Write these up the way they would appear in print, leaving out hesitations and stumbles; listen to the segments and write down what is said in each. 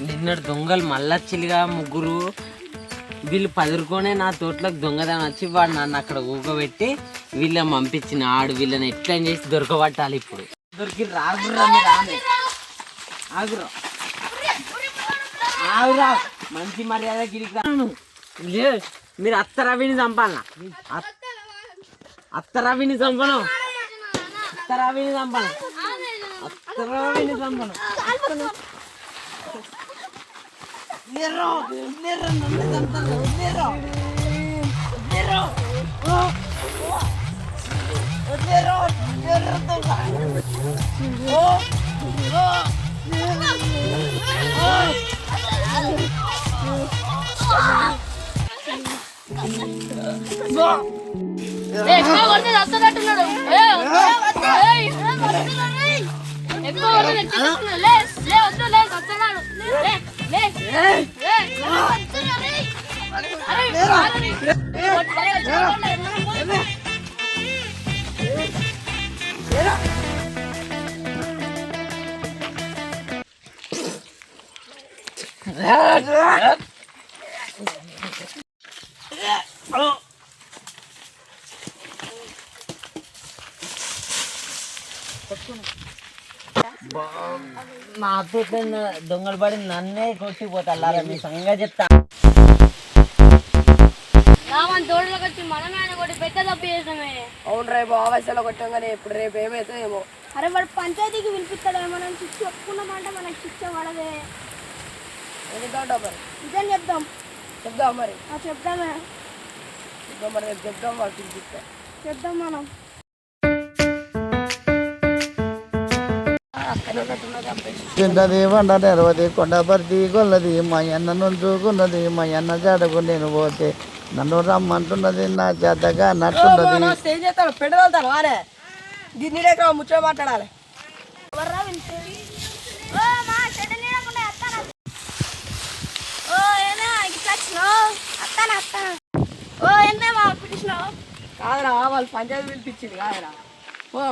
నిన్నటి దొంగలు మళ్ళొచ్చిగా ముగ్గురు. వీళ్ళు పదురుకొనే నా తోటలోకి దొంగదాని వచ్చి వాడు నన్ను అక్కడ ఊగబెట్టి వీళ్ళని పంపించిన. ఆడు వీళ్ళని ఎట్లా చేసి దొరకబట్టాలి. ఇప్పుడు దొరికి రాగురా మీరు ఆగురా ఆగురా మంచి మర్యాద గిరికాను. మీరు అత్తరవిని చంపాలనా? అత్తరవిని చంపను, అత్తరవిని చంపను, అత్తరవిని చంపను. ఎక్కువ కొడితే చస్తున్నట్టున్నాడు. ఎక్కువ కొడితే చస్తున్నాడు. నాతో దొంగలు పడి నన్నే కొట్టిపోతారా? మీ సంగతి చెప్తా. తోడులోకి వచ్చి మనమే ఆయన కొట్టి పెద్ద తప్పు చేసామే. అవును, రేపు ఆవేశాలు కొట్టాం ఇప్పుడు రేపు ఏమవుతుందేమో. అరే వాడు పంచాయతీకి పిలిపిస్తాడే, మనం శిక్ష ఒప్పుకున్నామంటే మనకు శిక్ష పడదే. నిజం చెప్దాం. చెప్దాం మరి. చెప్దామే మరి రేపు చెప్దాం. వాళ్ళు పిలిపిస్తా చెప్దాం మనం. చిన్నది వండ నెరవది కొండబర్తి గొల్లది మా అన్న నుంచుకున్నది మా అన్న జాడకు నేను పోతే నన్ను రమ్మంటున్నది నా చేతగా నట్టున్నది. ఏం చేస్తాడు? పెట్టుకెళ్తాను వారే దీన్ని ముచ్చట మాట్లాడాలి. కాదురా, వాళ్ళు పంచాయతీ పిలిపించింది కాదురా.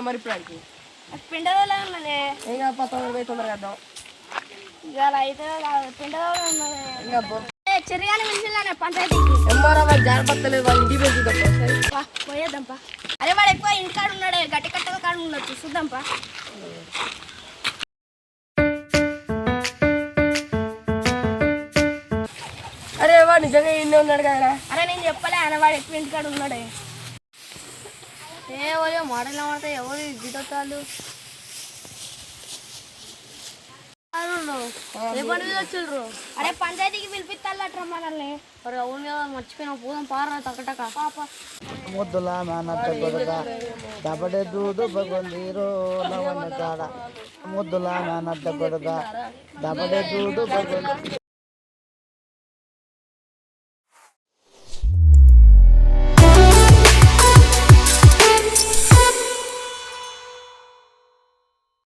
మరి ఇప్పుడు పిండదోలే ఉన్నది. ఇంకా 19 తొందరగా వద్దాం. ఇవాళ అయితే పిండదోలే ఉన్నది. ఇంకా చెరిగానే పిలిచిల్లానే పంచాయతీకి. ఎంబారా వాళ్ళు జాగ్రత్తలేదు, వాళ్ళు ఇంటికి పెంచుతాం. పోయేద్దాంపా. అరే వాడు ఎక్కువ ఇంటికాడు ఉన్నాడే, గట్టి కట్టగా కాడు ఉండొచ్చు. చూద్దాంపా. అరే వాడు నిజంగా ఇండే ఉన్నాడు కదరా. అరే నేను చెప్పలే, ఆయన వాడు ఎక్కువ ఇంటికాడు ఉన్నాడే. ఎవరు మోడల్ పడతాయి, ఎవరు గిటొత్తాళ్ళు ఏ పని మీద వచ్చిండ్రు? అరే పంచాయతీకి పిలిపిస్తాళ్ళట్రా మనల్ని. అరే అవును కదా, మర్చిపోయినా. పోదాం పారా తక్కటక పాప. ముద్దులా నాన్నట్ట కొడుక దబడే దూడు బగొందిరో నవన్న కాడ ముద్దులా నాన్నట్ట కొడుక దబడే దూడు బగొంది.